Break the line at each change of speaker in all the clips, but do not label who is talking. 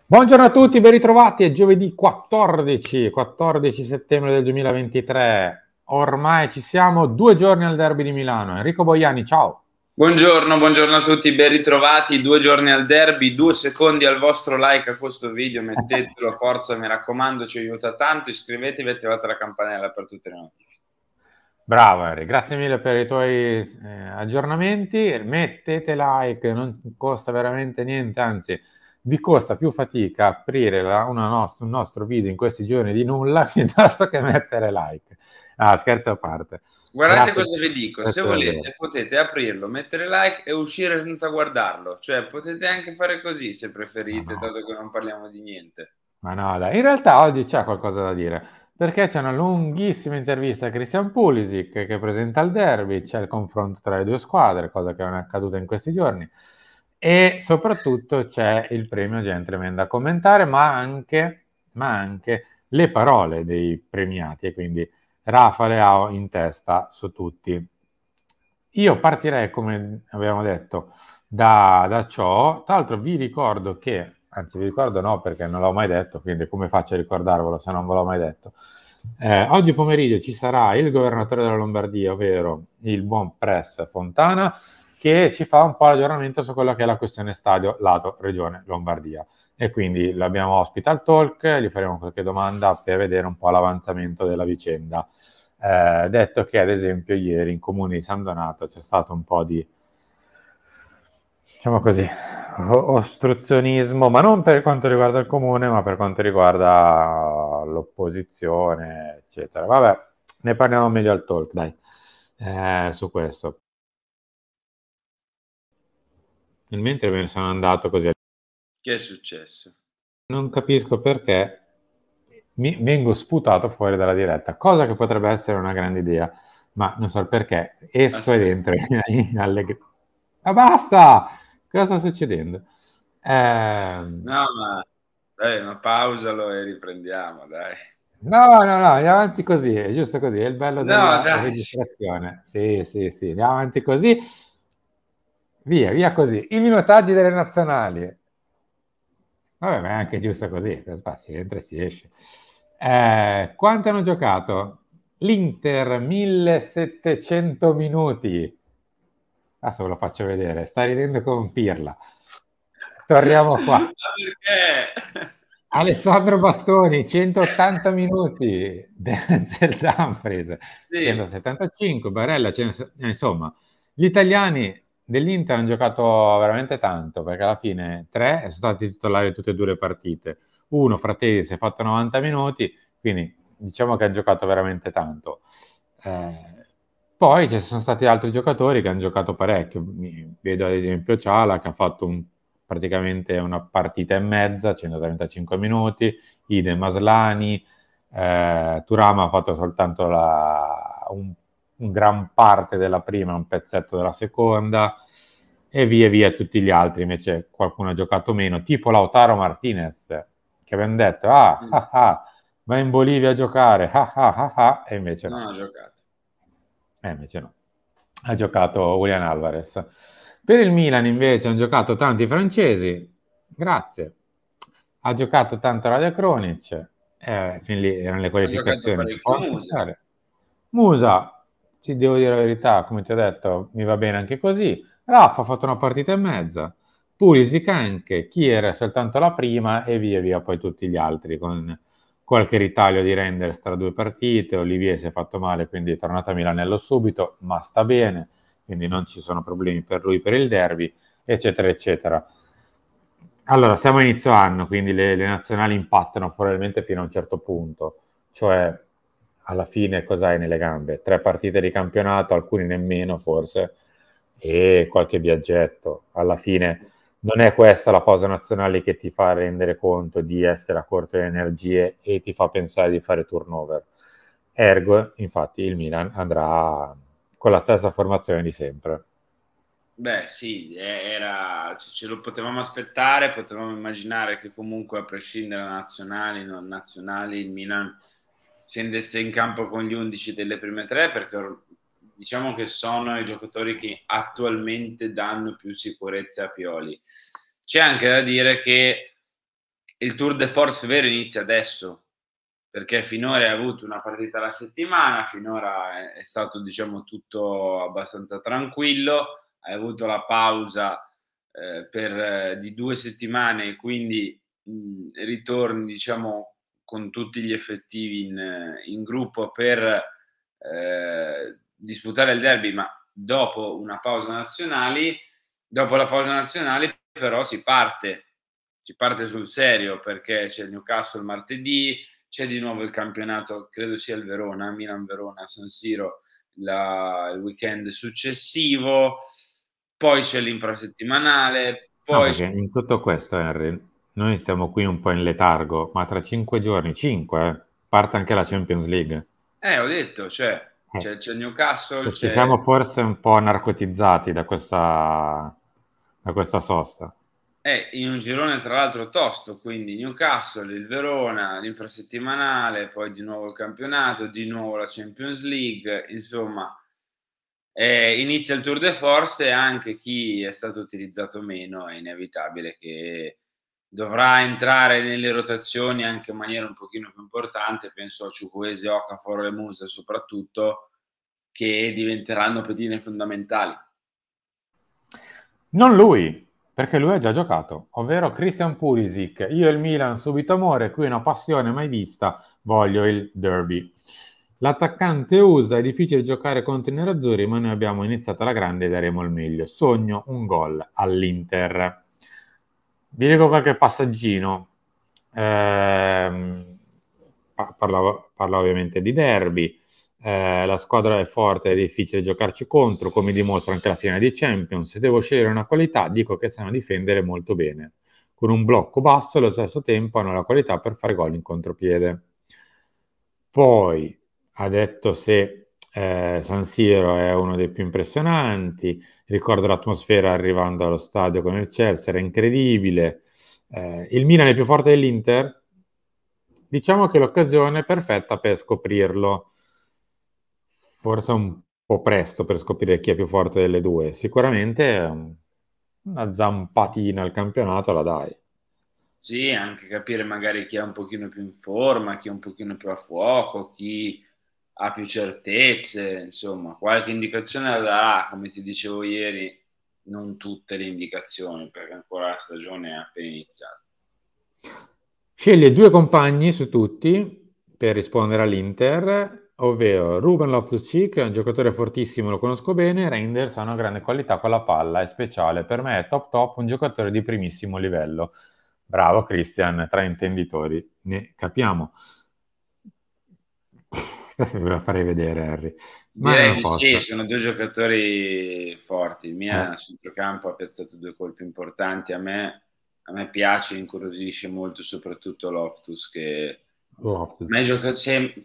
Buongiorno a tutti, ben ritrovati. È giovedì 14 settembre del 2023. Ormai ci siamo, 2 giorni al derby di Milano. Enrico Boiani, ciao.
Buongiorno a tutti, ben ritrovati, 2 giorni al derby, 2 secondi al vostro like a questo video, mettetelo, forza, mi raccomando, ci aiuta tanto, iscrivetevi e attivate la campanella per tutte le notifiche.
Bravo Enrico, grazie mille per i tuoi aggiornamenti. Mettete like, non costa veramente niente, anzi vi costa più fatica aprire un nostro video in questi giorni di nulla piuttosto che mettere like. Ah, scherzo a parte.
Guardate
Grazie,
cosa vi dico, se
grazie davvero.
volete potete aprirlo, mettere like e uscire senza guardarlo, cioè potete anche fare così se
Ma
preferite,
no.
dato che non parliamo di niente.
Ma no, dai. In realtà oggi c'è qualcosa da dire, perché c'è una lunghissima intervista a Christian Pulisic che presenta il derby, c'è il confronto tra le due squadre, cosa che non è accaduta in questi giorni, e soprattutto c'è il premio Gentleman da commentare, ma anche le parole dei premiati, e quindi Rafa Leao in testa su tutti. Io partirei, come abbiamo detto, da ciò. Tra l'altro vi ricordo che, anzi vi ricordo no perché non l'ho mai detto, quindi come faccio a ricordarvelo se non ve l'ho mai detto? Oggi pomeriggio ci sarà il governatore della Lombardia, ovvero il buon Press Fontana, che ci fa un po' l'aggiornamento su quella che è la questione stadio lato Regione Lombardia. E quindi l'abbiamo ospite al talk, gli faremo qualche domanda per vedere un po' l'avanzamento della vicenda. Detto che ad esempio ieri in comune di San Donato c'è stato un po' di, diciamo così, ostruzionismo, ma non per quanto riguarda il comune, ma per quanto riguarda l'opposizione, eccetera. Vabbè, ne parliamo meglio al talk, dai, su questo. Nel mentre me ne sono andato così.
Che è successo?
Non capisco perché mi vengo sputato fuori dalla diretta, cosa che potrebbe essere una grande idea, ma non so il perché. Esco ed
Aspetta.
entro alle... Ma basta! Cosa sta succedendo?
No, ma pausalo e riprendiamo, dai.
No, no, no, andiamo avanti così, è giusto così, è il bello
No,
della
dai.
registrazione. Sì, sì, sì, andiamo avanti così, via, via così. I minutaggi delle nazionali. Vabbè, ma è anche giusto così, si entra e si esce. Quanto hanno giocato? L'Inter 1700 minuti. Adesso ve lo faccio vedere, sta ridendo con Pirla. Torniamo qua.
Ma perché?
Alessandro Bastoni, 180 minuti. Denzel Dumfries,
Sì.
175. Barella, insomma, gli italiani dell'Inter hanno giocato veramente tanto, perché alla fine tre sono stati titolari tutte e due le partite. Uno, Frattesi, si è fatto 90 minuti, quindi diciamo che ha giocato veramente tanto. Poi ci sono stati altri giocatori che hanno giocato parecchio. Vedo ad esempio Ciala che ha fatto praticamente una partita e mezza, 135 minuti, idem Maslani, Thuram ha fatto soltanto un gran parte della prima, un pezzetto della seconda, e via via tutti gli altri, invece qualcuno ha giocato meno, tipo Lautaro Martinez, che abbiamo detto, va in Bolivia a giocare, e invece no.
Non ho giocato.
Invece no. Ha giocato Julian Alvarez. Per il Milan invece hanno giocato tanti francesi, grazie. Ha giocato tanto Radio Kronic, fin lì erano le
Ho giocato
qualificazioni, ci può
parecchio
anche
Musa.
stare. Musa, ti devo dire la verità, come ti ho detto, mi va bene anche così. Raffa ha fatto una partita e mezza. Pulisic anche, Chier soltanto la prima e via via poi tutti gli altri con qualche ritaglio di Renders tra due partite. Olivier si è fatto male, quindi è tornato a Milanello subito, ma sta bene, quindi non ci sono problemi per lui per il derby, eccetera, eccetera. Allora, siamo a inizio anno, quindi le nazionali impattano probabilmente fino a un certo punto, cioè alla fine cosa hai nelle gambe? 3 partite di campionato, alcuni nemmeno forse, e qualche viaggetto. Alla fine non è questa la pausa nazionale che ti fa rendere conto di essere a corto di energie e ti fa pensare di fare turnover. Ergo, infatti, il Milan andrà con la stessa formazione di sempre.
Beh, sì, ce lo potevamo aspettare, potevamo immaginare che comunque a prescindere da nazionali, non nazionali, il Milan scendesse in campo con gli 11 delle prime tre, perché diciamo che sono i giocatori che attualmente danno più sicurezza a Pioli. C'è anche da dire che il tour de force vero inizia adesso, perché finora hai avuto una partita alla settimana, finora è stato diciamo tutto abbastanza tranquillo, hai avuto la pausa di 2 settimane, quindi ritorni diciamo con tutti gli effettivi in gruppo per disputare il derby, ma dopo una pausa nazionali. Dopo la pausa nazionale però si parte sul serio, perché c'è il Newcastle martedì, c'è di nuovo il campionato, credo sia il Verona, Milan-Verona a San Siro il weekend successivo, poi c'è l'infrasettimanale,
No,
poi
perché in tutto questo, Henry, noi siamo qui un po' in letargo, ma tra 5 giorni, 5, parte anche la Champions League.
ho detto, cioè,
Eh,
c'è il Newcastle,
Ci
c'è
siamo forse un po' narcotizzati da questa sosta.
in un girone tra l'altro tosto, quindi Newcastle, il Verona, l'infrasettimanale, poi di nuovo il campionato, di nuovo la Champions League, insomma, inizia il tour de force e anche chi è stato utilizzato meno è inevitabile che dovrà entrare nelle rotazioni anche in maniera un pochino più importante, penso a Chukwueze, Okafor e Musa soprattutto, che diventeranno pedine fondamentali.
Non lui, perché lui ha già giocato, ovvero Christian Pulisic. Io e il Milan subito amore, qui una passione mai vista, voglio il derby. L'attaccante usa, è difficile giocare contro i nerazzurri, ma noi abbiamo iniziato alla grande e daremo il meglio. Sogno un gol all'Inter. Vi leggo qualche passaggino. Parla ovviamente di derby. La squadra è forte, è difficile giocarci contro, come dimostra anche la finale di Champions. Se devo scegliere una qualità, dico che sanno difendere molto bene. Con un blocco basso, allo stesso tempo hanno la qualità per fare gol in contropiede. Poi ha detto se San Siro è uno dei più impressionanti, ricordo l'atmosfera arrivando allo stadio con il Chelsea, era incredibile. Il Milan è più forte dell'Inter? Diciamo che l'occasione è perfetta per scoprirlo. Forse un po' presto per scoprire chi è più forte delle due. Sicuramente una zampatina al campionato la dai.
Sì, anche capire magari chi è un pochino più in forma, chi è un pochino più a fuoco, chi ha più certezze, insomma, qualche indicazione la darà, come ti dicevo ieri, non tutte le indicazioni, perché ancora la stagione è appena iniziata.
Sceglie due compagni su tutti per rispondere all'Inter, ovvero Ruben Loftus-Cheek, è un giocatore fortissimo, lo conosco bene, Reinders ha una grande qualità con la palla, è speciale, per me è top top, un giocatore di primissimo livello. Bravo Christian, tra intenditori, ne capiamo. Questo me lo farei vedere, Harry, ma
Direi
non
di sì,
posso.
sono due giocatori forti. Il
Eh,
Milan a centrocampo ha piazzato due colpi importanti. A me piace, incuriosisce molto soprattutto Loftus, che a
Loftus.
me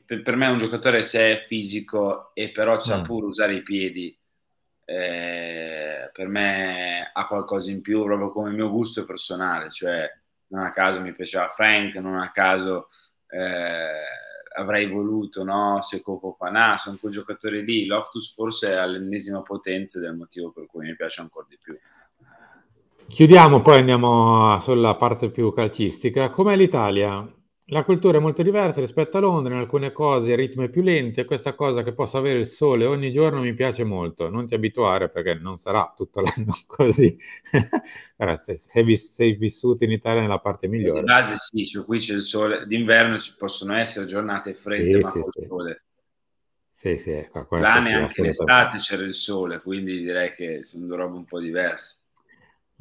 per me è un giocatore se è fisico e però sa
Mm.
pure usare i piedi. Per me ha qualcosa in più, proprio come il mio gusto personale. Cioè, non a caso mi piaceva Frank, non a caso avrei voluto, no? Seko Fofana, sono quei giocatori lì. Loftus forse è all'ennesima potenza ed è il motivo per cui mi piace ancora di più.
Chiudiamo, poi andiamo sulla parte più calcistica. Com'è l'Italia? La cultura è molto diversa rispetto a Londra, in alcune cose il ritmo è più lento e questa cosa che possa avere il sole ogni giorno mi piace molto. Non ti abituare perché non sarà tutto l'anno così. Però sei vissuto in Italia nella parte
Di
migliore.
base sì, su qui c'è il sole, d'inverno ci possono essere giornate fredde
Sì,
ma
sì,
col
sì.
sole.
Sì, sì,
Là
questo sì,
neanche in
assolutamente.
estate c'era il sole, quindi direi che sono due robe un po' diverse.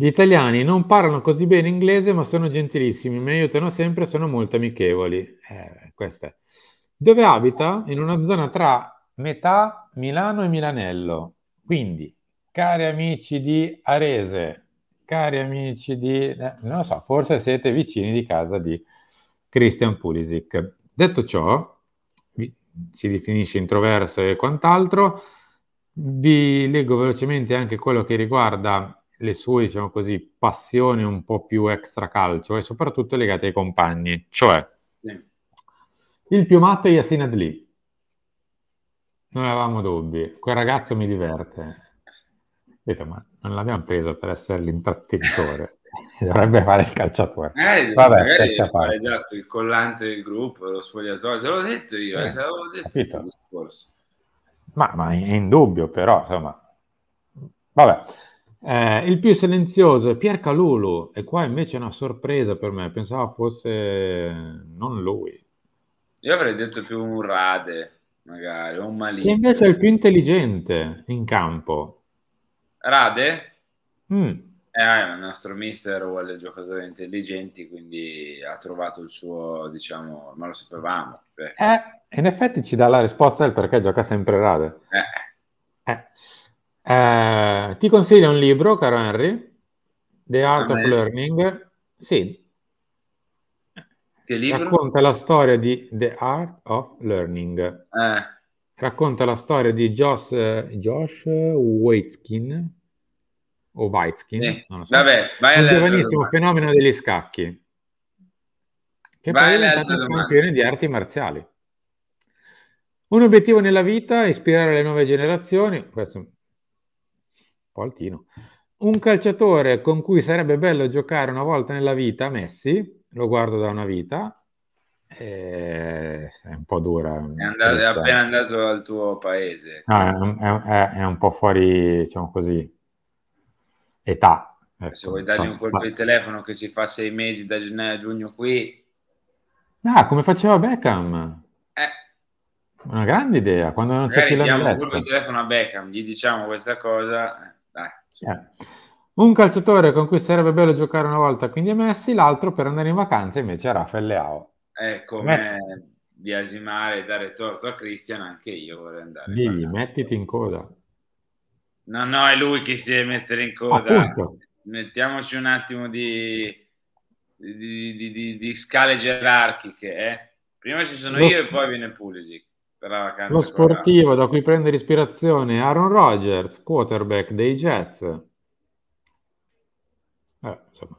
Gli italiani non parlano così bene inglese, ma sono gentilissimi, mi aiutano sempre, sono molto amichevoli. Questo è. Dove abita? In una zona tra metà Milano e Milanello. Quindi, cari amici di Arese, cari amici di... non lo so, forse siete vicini di casa di Christian Pulisic. Detto ciò, si definisce introverso e quant'altro. Vi leggo velocemente anche quello che riguarda le sue, diciamo così, passioni un po' più extracalcio e soprattutto legate ai compagni, cioè
Sì.
il più matto è Yasin Adli, non avevamo dubbi, quel ragazzo mi diverte. Ho detto, ma non l'abbiamo preso per essere l'intrattenitore. Dovrebbe fare il calciatore. Vabbè,
Magari
scherzi a
deve fare
parte.
esatto il collante del gruppo, lo spogliatoio, te l'avevo detto io, te l'avevo detto questo
Capito?
discorso.
Ma è indubbio, però, insomma. Vabbè. Il più silenzioso è Pier Calulu, e qua invece è una sorpresa per me. Pensavo fosse non lui.
Io avrei detto più un Rade, magari, o un
E invece è
Malik.
il più intelligente in campo.
Rade?
Mm.
Il nostro mister vuole giocatori intelligenti, quindi ha trovato il suo, diciamo, ma lo sapevamo.
In effetti ci dà la risposta del perché gioca sempre Rade.
Eh,
Eh. Ti consiglio un libro, caro Henry, The
a
Art of
me,
Learning. Sì,
che libro?
racconta la storia di The Art of Learning.
Eh,
Racconta la storia di Josh Waitzkin, o Weizkin,
sì.
non lo so,
Vabbè, vai
un
alle altre
giovanissimo
domande.
fenomeno degli scacchi, che poi è
Vai alle
diventato
altre
un
domande.
campione di arti marziali. Un obiettivo nella vita è ispirare le nuove generazioni, questo è un po' altino. Un calciatore con cui sarebbe bello giocare una volta nella vita, Messi, lo guardo da una vita, è un po' dura
È
questa.
appena andato al tuo paese,
No,
Cristian.
è un po' fuori, diciamo così, età.
Se
Ecco.
vuoi dargli un colpo di telefono che si fa 6 mesi da gennaio a giugno qui,
Ah, come faceva Beckham?
eh,
Una grande idea, quando non c'è più
magari
la
diamo un colpo
MLS.
di telefono a Beckham, gli diciamo questa cosa, dai, su.
Un calciatore con cui sarebbe bello giocare una volta, quindi è Messi, l'altro per andare in vacanza invece è Rafael Leao.
È
Met-
come biasimare e dare torto a Christian, anche io vorrei andare in
Digli,
vacanza.
mettiti in coda.
No, no, è lui che si deve mettere in coda.
Appunto.
Mettiamoci un attimo di scale gerarchiche, eh. Prima ci sono
Lo,
io e poi viene Pulisic per la
lo
vacanza con la...
sportivo da cui prendere ispirazione, Aaron Rodgers, quarterback dei Jets. Insomma.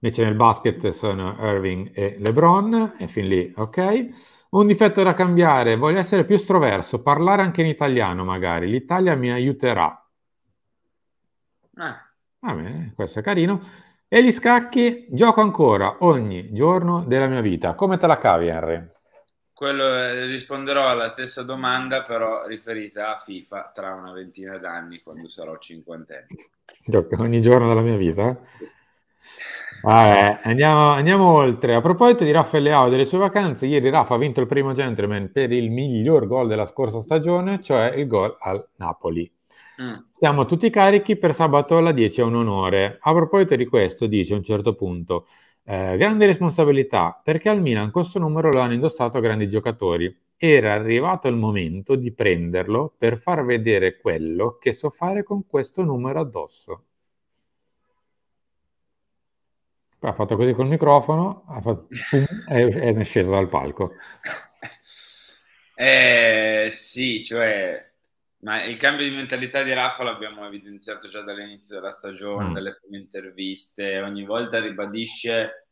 Invece nel basket sono Irving e LeBron, e fin lì, ok. Un difetto da cambiare, voglio essere più estroverso, parlare anche in italiano magari, l'Italia mi aiuterà.
Ah,
Questo è carino. E gli scacchi, gioco ancora ogni giorno della mia vita. Come te la cavi, Henry?
risponderò alla stessa domanda, però riferita a FIFA tra una ventina d'anni, quando sarò cinquantenne.
Gioco ogni giorno della mia vita? Vabbè, andiamo oltre. A proposito di Raffaele Leao e delle sue vacanze, ieri Rafa ha vinto il primo gentleman per il miglior gol della scorsa stagione, cioè il gol al Napoli.
Mm.
Siamo tutti carichi per sabato alla 10, è un onore. A proposito di questo, dice a un certo punto, grande responsabilità, perché al Milan questo numero lo hanno indossato grandi giocatori. Era arrivato il momento di prenderlo per far vedere quello che so fare con questo numero addosso. Poi ha fatto così col microfono, ha fatto pum, e è sceso dal palco.
Sì, cioè, ma il cambio di mentalità di Rafa l'abbiamo evidenziato già dall'inizio della stagione,
Mm.
dalle prime interviste, ogni volta ribadisce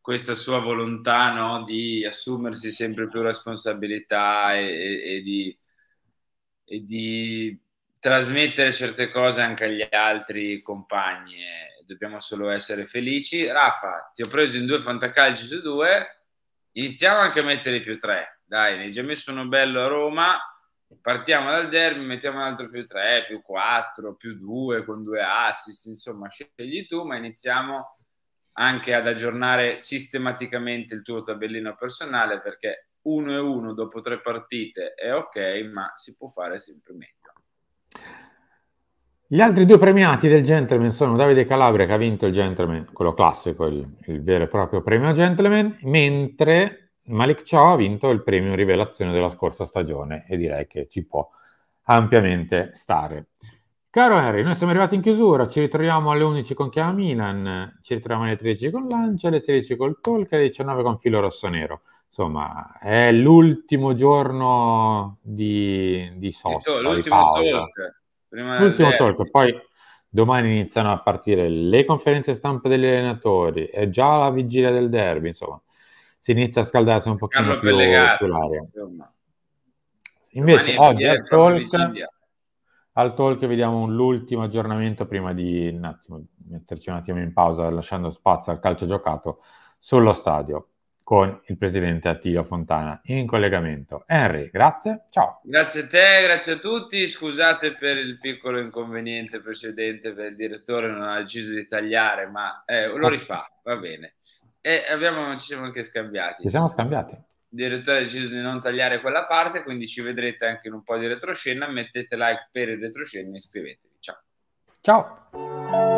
questa sua volontà, no, di assumersi sempre più responsabilità e di trasmettere certe cose anche agli altri compagni. E dobbiamo solo essere felici. Rafa, ti ho preso in 2 fantacalci su 2, iniziamo anche a mettere più 3. Dai, ne hai già messo uno bello a Roma. Partiamo dal derby, mettiamo un altro più 3, più 4, più 2 con 2 assist, insomma, scegli tu, ma iniziamo anche ad aggiornare sistematicamente il tuo tabellino personale, perché 1-1 dopo 3 partite è ok, ma si può fare sempre meglio.
Gli altri due premiati del Gentleman sono Davide Calabria, che ha vinto il Gentleman, quello classico, il vero e proprio premio Gentleman, mentre Malik Chow ha vinto il premio Rivelazione della scorsa stagione, e direi che ci può ampiamente stare. Caro Henry, noi siamo arrivati in chiusura, ci ritroviamo alle 11 con Chiama Milan, ci ritroviamo alle 13 con Lancia, alle 16 col Talk e alle 19 con Filo Rossonero. Insomma, è l'ultimo giorno di sosta, di
L'ultimo
pausa.
talk prima del
L'ultimo talk,
derby,
poi domani iniziano a partire le conferenze stampe degli allenatori, è già la vigilia del derby, insomma, si inizia a scaldarsi un pochino
Carlo
più
Pellegatti,
l'aria.
insomma. Domani
Invece
è
oggi
vera e
al
propria
talk,
vigilia.
al talk, vediamo l'ultimo aggiornamento prima di un attimo, metterci un attimo in pausa, lasciando spazio al calcio giocato sullo stadio con il presidente Attilio Fontana in collegamento. Henry, grazie, ciao.
Grazie a te, grazie a tutti. Scusate per il piccolo inconveniente precedente, per il direttore non ha deciso di tagliare, ma lo rifà, va bene. E ci siamo anche scambiati.
Ci siamo scambiati.
Il direttore ha deciso di non tagliare quella parte, quindi ci vedrete anche in un po' di retroscena. Mettete like per il retroscena e iscrivetevi. Ciao.
Ciao.